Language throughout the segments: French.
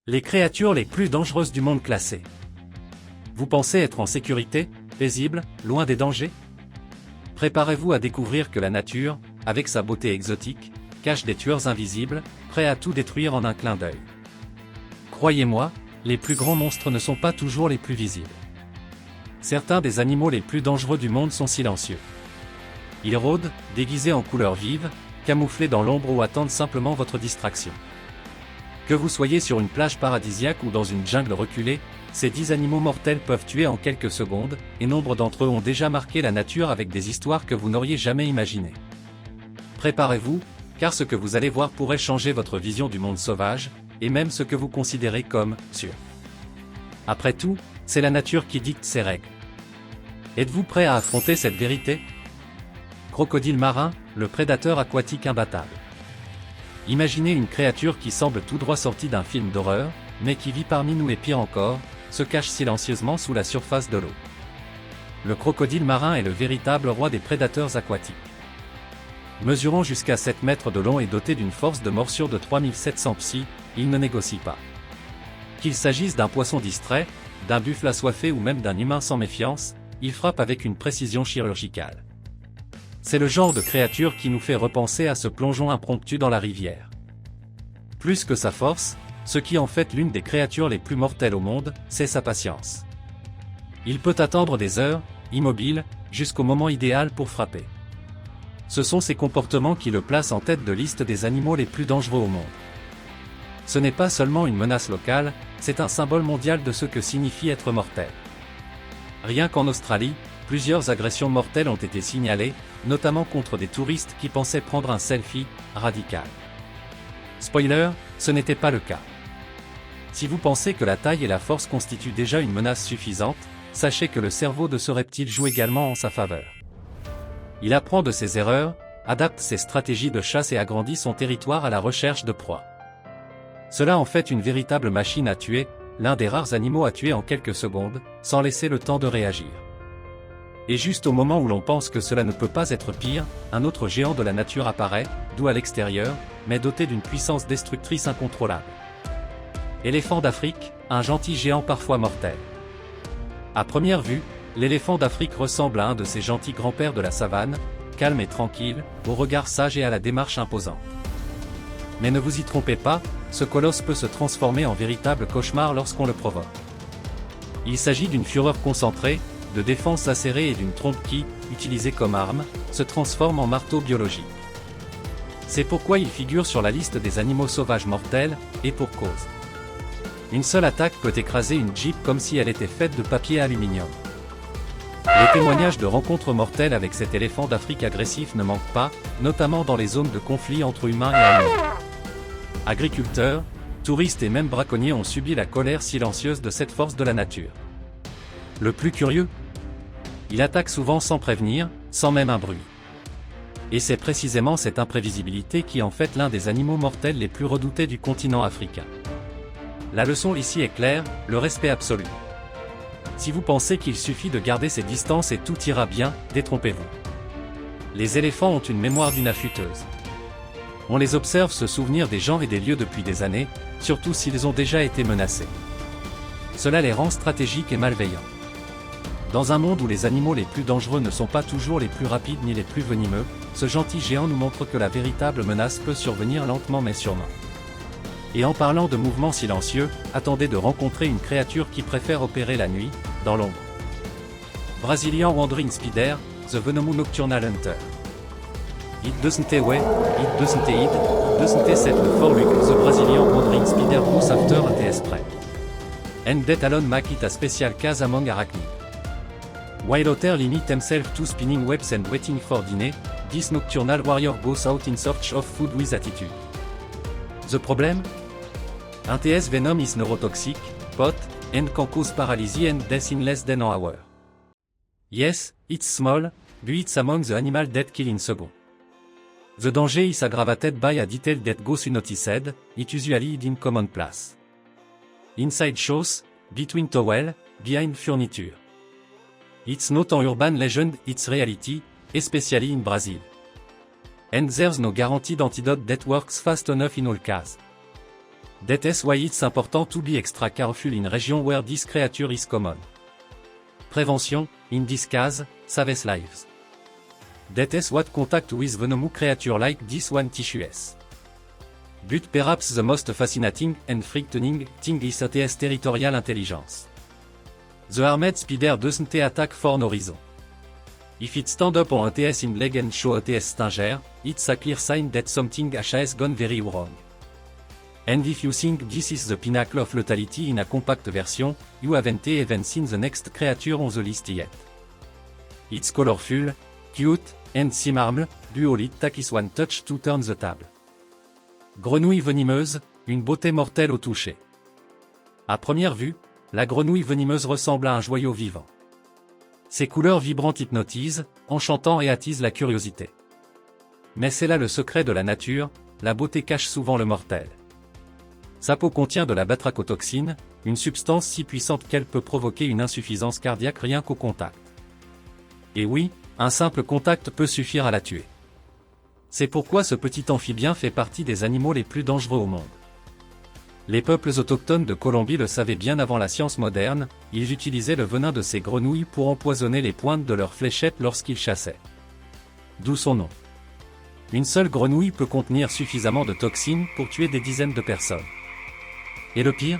Les créatures les plus dangereuses du monde classées. Vous pensez être en sécurité, paisible, loin des dangers? Préparez-vous à découvrir que la nature, avec sa beauté exotique, cache des tueurs invisibles, prêts à tout détruire en un clin d'œil. Croyez-moi, les plus grands monstres ne sont pas toujours les plus visibles. Certains des animaux les plus dangereux du monde sont silencieux. Ils rôdent, déguisés en couleurs vives, camouflés dans l'ombre ou attendent simplement votre distraction. Que vous soyez sur une plage paradisiaque ou dans une jungle reculée, ces 10 animaux mortels peuvent tuer en quelques secondes, et nombre d'entre eux ont déjà marqué la nature avec des histoires que vous n'auriez jamais imaginées. Préparez-vous, car ce que vous allez voir pourrait changer votre vision du monde sauvage, et même ce que vous considérez comme sûr. Après tout, c'est la nature qui dicte ses règles. Êtes-vous prêt à affronter cette vérité? Crocodile marin, le prédateur aquatique imbattable. Imaginez une créature qui semble tout droit sortie d'un film d'horreur, mais qui vit parmi nous et pire encore, se cache silencieusement sous la surface de l'eau. Le crocodile marin est le véritable roi des prédateurs aquatiques. Mesurant jusqu'à 7 mètres de long et doté d'une force de morsure de 3700 psi, il ne négocie pas. Qu'il s'agisse d'un poisson distrait, d'un buffle assoiffé ou même d'un humain sans méfiance, il frappe avec une précision chirurgicale. C'est le genre de créature qui nous fait repenser à ce plongeon impromptu dans la rivière. Plus que sa force, ce qui en fait l'une des créatures les plus mortelles au monde, c'est sa patience. Il peut attendre des heures, immobile, jusqu'au moment idéal pour frapper. Ce sont ces comportements qui le placent en tête de liste des animaux les plus dangereux au monde. Ce n'est pas seulement une menace locale, c'est un symbole mondial de ce que signifie être mortel. Rien qu'en Australie, plusieurs agressions mortelles ont été signalées, notamment contre des touristes qui pensaient prendre un selfie radical. Spoiler, ce n'était pas le cas. Si vous pensez que la taille et la force constituent déjà une menace suffisante, sachez que le cerveau de ce reptile joue également en sa faveur. Il apprend de ses erreurs, adapte ses stratégies de chasse et agrandit son territoire à la recherche de proies. Cela en fait une véritable machine à tuer, l'un des rares animaux à tuer en quelques secondes, sans laisser le temps de réagir. Et juste au moment où l'on pense que cela ne peut pas être pire, un autre géant de la nature apparaît, doux à l'extérieur, mais doté d'une puissance destructrice incontrôlable. Éléphant d'Afrique, un gentil géant parfois mortel. À première vue, l'éléphant d'Afrique ressemble à un de ces gentils grands-pères de la savane, calme et tranquille, au regard sage et à la démarche imposante. Mais ne vous y trompez pas, ce colosse peut se transformer en véritable cauchemar lorsqu'on le provoque. Il s'agit d'une fureur concentrée, de défense acérée et d'une trompe qui, utilisée comme arme, se transforme en marteau biologique. C'est pourquoi il figure sur la liste des animaux sauvages mortels, et pour cause. Une seule attaque peut écraser une Jeep comme si elle était faite de papier aluminium. Les témoignages de rencontres mortelles avec cet éléphant d'Afrique agressif ne manquent pas, notamment dans les zones de conflit entre humains et animaux. Agriculteurs, touristes et même braconniers ont subi la colère silencieuse de cette force de la nature. Le plus curieux? Il attaque souvent sans prévenir, sans même un bruit. Et c'est précisément cette imprévisibilité qui en fait l'un des animaux mortels les plus redoutés du continent africain. La leçon ici est claire, le respect absolu. Si vous pensez qu'il suffit de garder ses distances et tout ira bien, détrompez-vous. Les éléphants ont une mémoire d'une affûteuse. On les observe se souvenir des gens et des lieux depuis des années, surtout s'ils ont déjà été menacés. Cela les rend stratégiques et malveillants. Dans un monde où les animaux les plus dangereux ne sont pas toujours les plus rapides ni les plus venimeux, ce gentil géant nous montre que la véritable menace peut survenir lentement mais sûrement. Et en parlant de mouvements silencieux, attendez de rencontrer une créature qui préfère opérer la nuit, dans l'ombre. Brazilian Wandering Spider, The Venomous Nocturnal Hunter. It doesn't away, it doesn't hide, it doesn't set for Luke, the Brazilian Wandering Spider goes after a TS spray. And that alone make it a special case among arachnids. While others limit themselves to spinning webs and waiting for dinner, this nocturnal warrior goes out in search of food with attitude. The problem? Un TS venom is neurotoxic, pot, and can cause paralysis and death in less than an hour. Yes, it's small, but it's among the animal that kill in second. The danger is aggravated by a detail that goes unnoticed, it usually hid in common place. Inside shows, between towel, behind furniture. It's not an urban legend, it's reality, especially in Brazil. And there's no guaranteed antidote that works fast enough in all cases. That is why it's important to be extra careful in region where this creature is common. Prévention, in this case, saves lives. That is what contact with venomous creature like this one tissues. But perhaps the most fascinating and frightening thing is ATS territorial intelligence. The armed spider doesn't attack for no reason. If it stand up on ATS in leg and show ATS danger, it's a clear sign that something has gone very wrong. And if you think this is the pinnacle of lethality in a compact version, you haven't even seen the next creature on the list yet. It's colorful, cute, and simple, do all it takes one touch to turn the table. Grenouille venimeuse, une beauté mortelle au toucher. À première vue, la grenouille venimeuse ressemble à un joyau vivant. Ses couleurs vibrantes hypnotisent, enchantant et attisent la curiosité. Mais c'est là le secret de la nature, la beauté cache souvent le mortel. Sa peau contient de la batrachotoxine, une substance si puissante qu'elle peut provoquer une insuffisance cardiaque rien qu'au contact. Et oui, un simple contact peut suffire à la tuer. C'est pourquoi ce petit amphibien fait partie des animaux les plus dangereux au monde. Les peuples autochtones de Colombie le savaient bien avant la science moderne, ils utilisaient le venin de ces grenouilles pour empoisonner les pointes de leurs fléchettes lorsqu'ils chassaient. D'où son nom. Une seule grenouille peut contenir suffisamment de toxines pour tuer des dizaines de personnes. Et le pire ?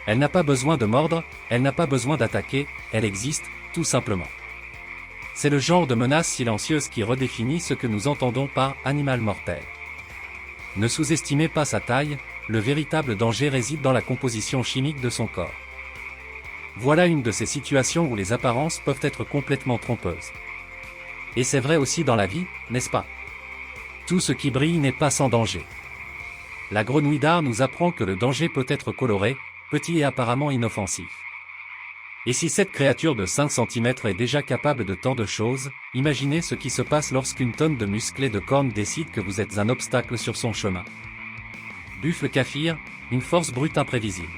Elle n'a pas besoin de mordre, elle n'a pas besoin d'attaquer, elle existe, tout simplement. C'est le genre de menace silencieuse qui redéfinit ce que nous entendons par « animal mortel ». Ne sous-estimez pas sa taille, le véritable danger réside dans la composition chimique de son corps. Voilà une de ces situations où les apparences peuvent être complètement trompeuses. Et c'est vrai aussi dans la vie, n'est-ce pas ? Tout ce qui brille n'est pas sans danger. La grenouille d'art nous apprend que le danger peut être coloré, petit et apparemment inoffensif. Et si cette créature de 5 cm est déjà capable de tant de choses, imaginez ce qui se passe lorsqu'une tonne de musclés de cornes décide que vous êtes un obstacle sur son chemin. Buffle Kaffir, une force brute imprévisible.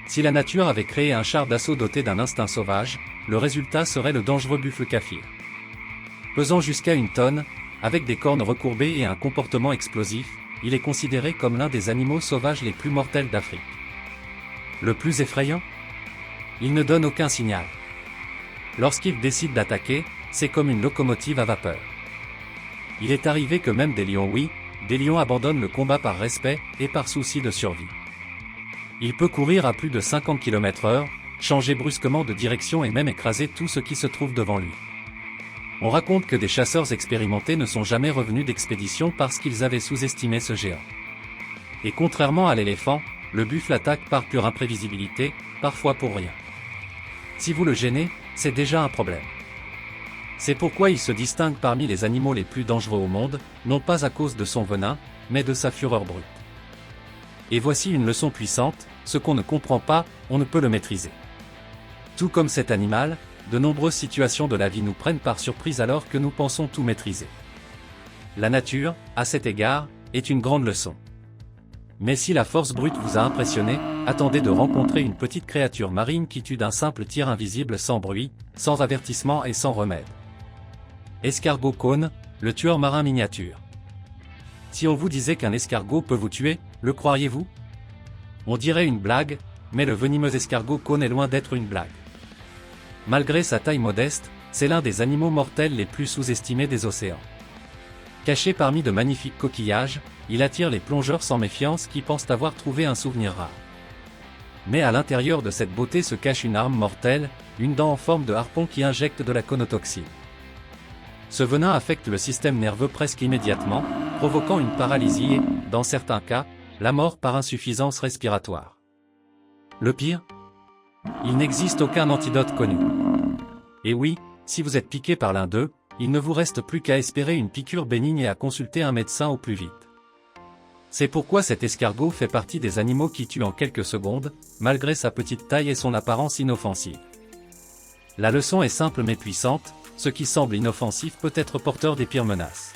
Si la nature avait créé un char d'assaut doté d'un instinct sauvage, le résultat serait le dangereux buffle Kaffir. Pesant jusqu'à 1 tonne, avec des cornes recourbées et un comportement explosif, il est considéré comme l'un des animaux sauvages les plus mortels d'Afrique. Le plus effrayant ? Il ne donne aucun signal. Lorsqu'il décide d'attaquer, c'est comme une locomotive à vapeur. Il est arrivé que même des lions abandonnent le combat par respect et par souci de survie. Il peut courir à plus de 50 km/h, changer brusquement de direction et même écraser tout ce qui se trouve devant lui. On raconte que des chasseurs expérimentés ne sont jamais revenus d'expédition parce qu'ils avaient sous-estimé ce géant. Et contrairement à l'éléphant, le buffle attaque par pure imprévisibilité, parfois pour rien. Si vous le gênez, c'est déjà un problème. C'est pourquoi il se distingue parmi les animaux les plus dangereux au monde, non pas à cause de son venin, mais de sa fureur brute. Et voici une leçon puissante, ce qu'on ne comprend pas, on ne peut le maîtriser. Tout comme cet animal, de nombreuses situations de la vie nous prennent par surprise alors que nous pensons tout maîtriser. La nature, à cet égard, est une grande leçon. Mais si la force brute vous a impressionné, attendez de rencontrer une petite créature marine qui tue d'un simple tir invisible sans bruit, sans avertissement et sans remède. Escargot cône, le tueur marin miniature. Si on vous disait qu'un escargot peut vous tuer, le croiriez-vous ? On dirait une blague, mais le venimeux escargot cône est loin d'être une blague. Malgré sa taille modeste, c'est l'un des animaux mortels les plus sous-estimés des océans. Caché parmi de magnifiques coquillages, il attire les plongeurs sans méfiance qui pensent avoir trouvé un souvenir rare. Mais à l'intérieur de cette beauté se cache une arme mortelle, une dent en forme de harpon qui injecte de la conotoxine. Ce venin affecte le système nerveux presque immédiatement, provoquant une paralysie et, dans certains cas, la mort par insuffisance respiratoire. Le pire ? Il n'existe aucun antidote connu. Et oui, si vous êtes piqué par l'un d'eux, il ne vous reste plus qu'à espérer une piqûre bénigne et à consulter un médecin au plus vite. C'est pourquoi cet escargot fait partie des animaux qui tuent en quelques secondes, malgré sa petite taille et son apparence inoffensive. La leçon est simple mais puissante, ce qui semble inoffensif peut être porteur des pires menaces.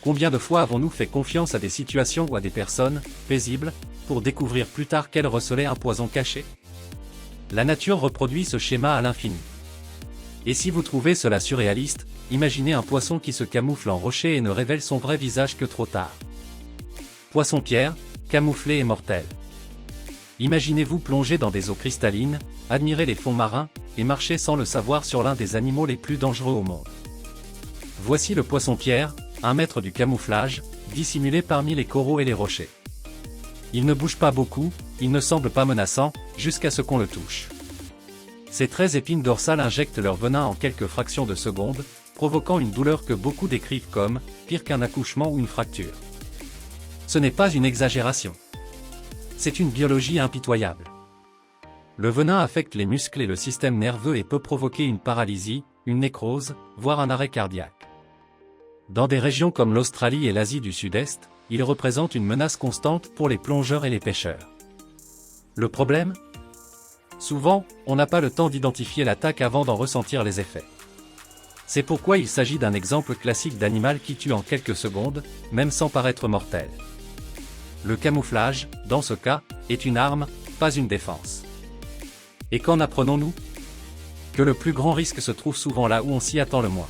Combien de fois avons-nous fait confiance à des situations ou à des personnes, paisibles, pour découvrir plus tard qu'elles recelaient un poison caché ? La nature reproduit ce schéma à l'infini. Et si vous trouvez cela surréaliste, imaginez un poisson qui se camoufle en rocher et ne révèle son vrai visage que trop tard. Poisson-pierre, camouflée et mortelle. Imaginez-vous plonger dans des eaux cristallines, admirer les fonds marins, et marcher sans le savoir sur l'un des animaux les plus dangereux au monde. Voici le poisson-pierre, un maître du camouflage, dissimulé parmi les coraux et les rochers. Il ne bouge pas beaucoup, il ne semble pas menaçant, jusqu'à ce qu'on le touche. Ses 13 épines dorsales injectent leur venin en quelques fractions de seconde, provoquant une douleur que beaucoup décrivent comme pire qu'un accouchement ou une fracture. Ce n'est pas une exagération. C'est une biologie impitoyable. Le venin affecte les muscles et le système nerveux et peut provoquer une paralysie, une nécrose, voire un arrêt cardiaque. Dans des régions comme l'Australie et l'Asie du Sud-Est, il représente une menace constante pour les plongeurs et les pêcheurs. Le problème ? Souvent, on n'a pas le temps d'identifier l'attaque avant d'en ressentir les effets. C'est pourquoi il s'agit d'un exemple classique d'animal qui tue en quelques secondes, même sans paraître mortel. Le camouflage, dans ce cas, est une arme, pas une défense. Et qu'en apprenons-nous ? Que le plus grand risque se trouve souvent là où on s'y attend le moins.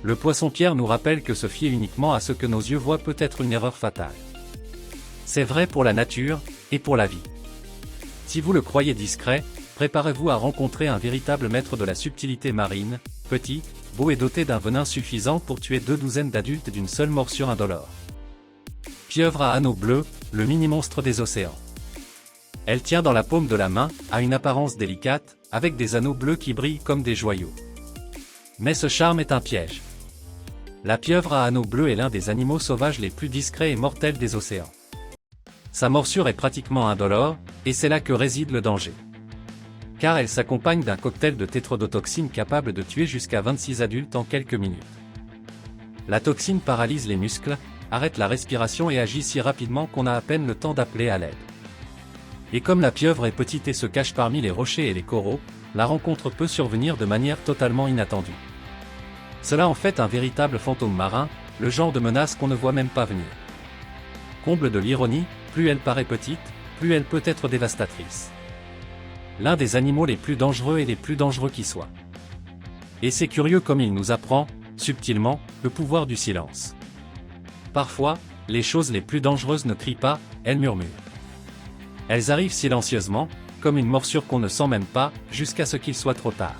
Le poisson-pierre nous rappelle que se fier uniquement à ce que nos yeux voient peut être une erreur fatale. C'est vrai pour la nature, et pour la vie. Si vous le croyez discret, préparez-vous à rencontrer un véritable maître de la subtilité marine, petit, beau et doté d'un venin suffisant pour tuer 2 douzaines d'adultes d'une seule morsure indolore. Pieuvre à anneaux bleus, le mini-monstre des océans. Elle tient dans la paume de la main, a une apparence délicate, avec des anneaux bleus qui brillent comme des joyaux. Mais ce charme est un piège. La pieuvre à anneaux bleus est l'un des animaux sauvages les plus discrets et mortels des océans. Sa morsure est pratiquement indolore, et c'est là que réside le danger. Car elle s'accompagne d'un cocktail de tétrodotoxine capable de tuer jusqu'à 26 adultes en quelques minutes. La toxine paralyse les muscles, arrête la respiration et agit si rapidement qu'on a à peine le temps d'appeler à l'aide. Et comme la pieuvre est petite et se cache parmi les rochers et les coraux, la rencontre peut survenir de manière totalement inattendue. Cela en fait un véritable fantôme marin, le genre de menace qu'on ne voit même pas venir. Comble de l'ironie, plus elle paraît petite, plus elle peut être dévastatrice. L'un des animaux les plus dangereux et les plus dangereux qui soient. Et c'est curieux comme il nous apprend, subtilement, le pouvoir du silence. Parfois, les choses les plus dangereuses ne crient pas, elles murmurent. Elles arrivent silencieusement, comme une morsure qu'on ne sent même pas, jusqu'à ce qu'il soit trop tard.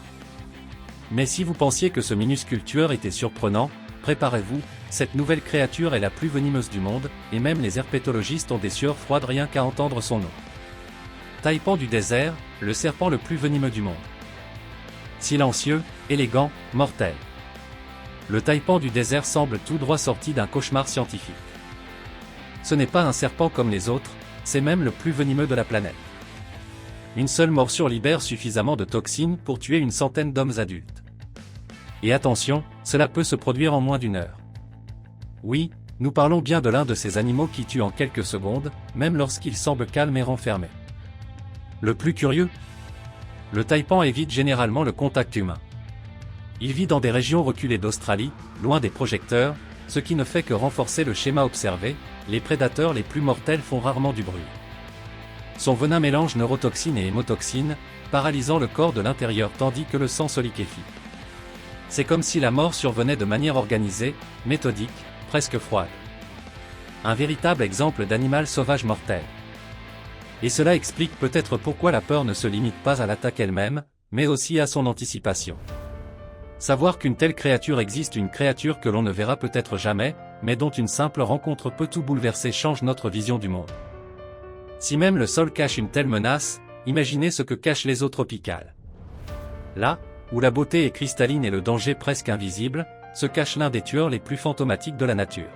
Mais si vous pensiez que ce minuscule tueur était surprenant, préparez-vous, cette nouvelle créature est la plus venimeuse du monde, et même les herpétologistes ont des sueurs froides rien qu'à entendre son nom. Taipan du désert, le serpent le plus venimeux du monde. Silencieux, élégant, mortel. Le taipan du désert semble tout droit sorti d'un cauchemar scientifique. Ce n'est pas un serpent comme les autres, c'est même le plus venimeux de la planète. Une seule morsure libère suffisamment de toxines pour tuer une centaine d'hommes adultes. Et attention, cela peut se produire en moins d'1 heure. Oui, nous parlons bien de l'un de ces animaux qui tue en quelques secondes, même lorsqu'il semble calme et renfermé. Le plus curieux ? Le taipan évite généralement le contact humain. Il vit dans des régions reculées d'Australie, loin des projecteurs, ce qui ne fait que renforcer le schéma observé, les prédateurs les plus mortels font rarement du bruit. Son venin mélange neurotoxine et hémotoxine, paralysant le corps de l'intérieur tandis que le sang se liquéfie. C'est comme si la mort survenait de manière organisée, méthodique, presque froide. Un véritable exemple d'animal sauvage mortel. Et cela explique peut-être pourquoi la peur ne se limite pas à l'attaque elle-même, mais aussi à son anticipation. Savoir qu'une telle créature existe, une créature que l'on ne verra peut-être jamais, mais dont une simple rencontre peut tout bouleverser, change notre vision du monde. Si même le sol cache une telle menace, imaginez ce que cachent les eaux tropicales. Là, où la beauté est cristalline et le danger presque invisible, se cache l'un des tueurs les plus fantomatiques de la nature.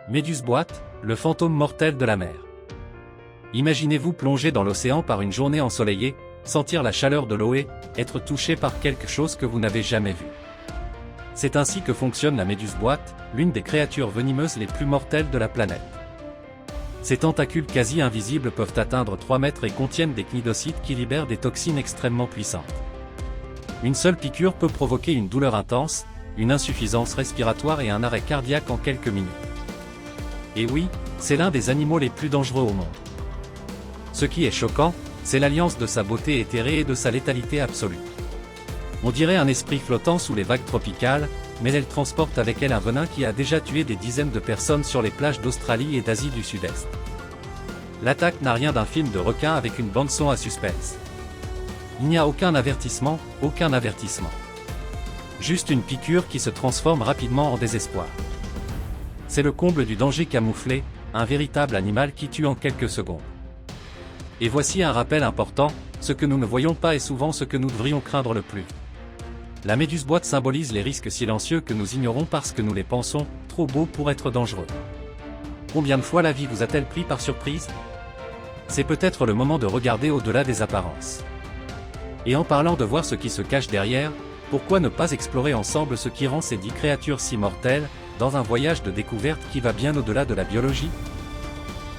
Méduse boîte, le fantôme mortel de la mer. Imaginez-vous plonger dans l'océan par une journée ensoleillée, sentir la chaleur de l'eau et être touché par quelque chose que vous n'avez jamais vu. C'est ainsi que fonctionne la méduse boîte, l'une des créatures venimeuses les plus mortelles de la planète. Ses tentacules quasi invisibles peuvent atteindre 3 mètres et contiennent des cnidocytes qui libèrent des toxines extrêmement puissantes. Une seule piqûre peut provoquer une douleur intense, une insuffisance respiratoire et un arrêt cardiaque en quelques minutes. Et oui, c'est l'un des animaux les plus dangereux au monde. Ce qui est choquant, c'est l'alliance de sa beauté éthérée et de sa létalité absolue. On dirait un esprit flottant sous les vagues tropicales, mais elle transporte avec elle un venin qui a déjà tué des dizaines de personnes sur les plages d'Australie et d'Asie du Sud-Est. L'attaque n'a rien d'un film de requin avec une bande-son à suspense. Il n'y a aucun avertissement, aucun avertissement. Juste une piqûre qui se transforme rapidement en désespoir. C'est le comble du danger camouflé, un véritable animal qui tue en quelques secondes. Et voici un rappel important, ce que nous ne voyons pas est souvent ce que nous devrions craindre le plus. La méduse boîte symbolise les risques silencieux que nous ignorons parce que nous les pensons trop beaux pour être dangereux. Combien de fois la vie vous a-t-elle pris par surprise? C'est peut-être le moment de regarder au-delà des apparences. Et en parlant de voir ce qui se cache derrière, pourquoi ne pas explorer ensemble ce qui rend ces 10 créatures si mortelles, dans un voyage de découverte qui va bien au-delà de la biologie?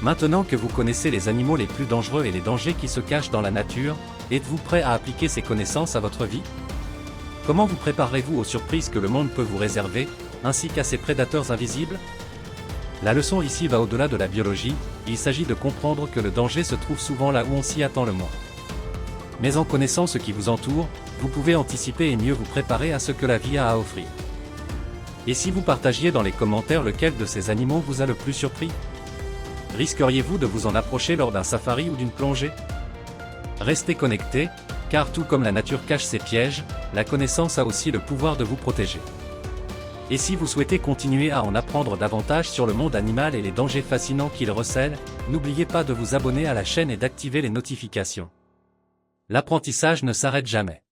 Maintenant que vous connaissez les animaux les plus dangereux et les dangers qui se cachent dans la nature, êtes-vous prêt à appliquer ces connaissances à votre vie? Comment vous préparez-vous aux surprises que le monde peut vous réserver, ainsi qu'à ces prédateurs invisibles? La leçon ici va au-delà de la biologie, il s'agit de comprendre que le danger se trouve souvent là où on s'y attend le moins. Mais en connaissant ce qui vous entoure, vous pouvez anticiper et mieux vous préparer à ce que la vie a à offrir. Et si vous partagiez dans les commentaires lequel de ces animaux vous a le plus surpris? Risqueriez-vous de vous en approcher lors d'un safari ou d'une plongée? Restez connectés, car tout comme la nature cache ses pièges, la connaissance a aussi le pouvoir de vous protéger. Et si vous souhaitez continuer à en apprendre davantage sur le monde animal et les dangers fascinants qu'il recèle, n'oubliez pas de vous abonner à la chaîne et d'activer les notifications. L'apprentissage ne s'arrête jamais.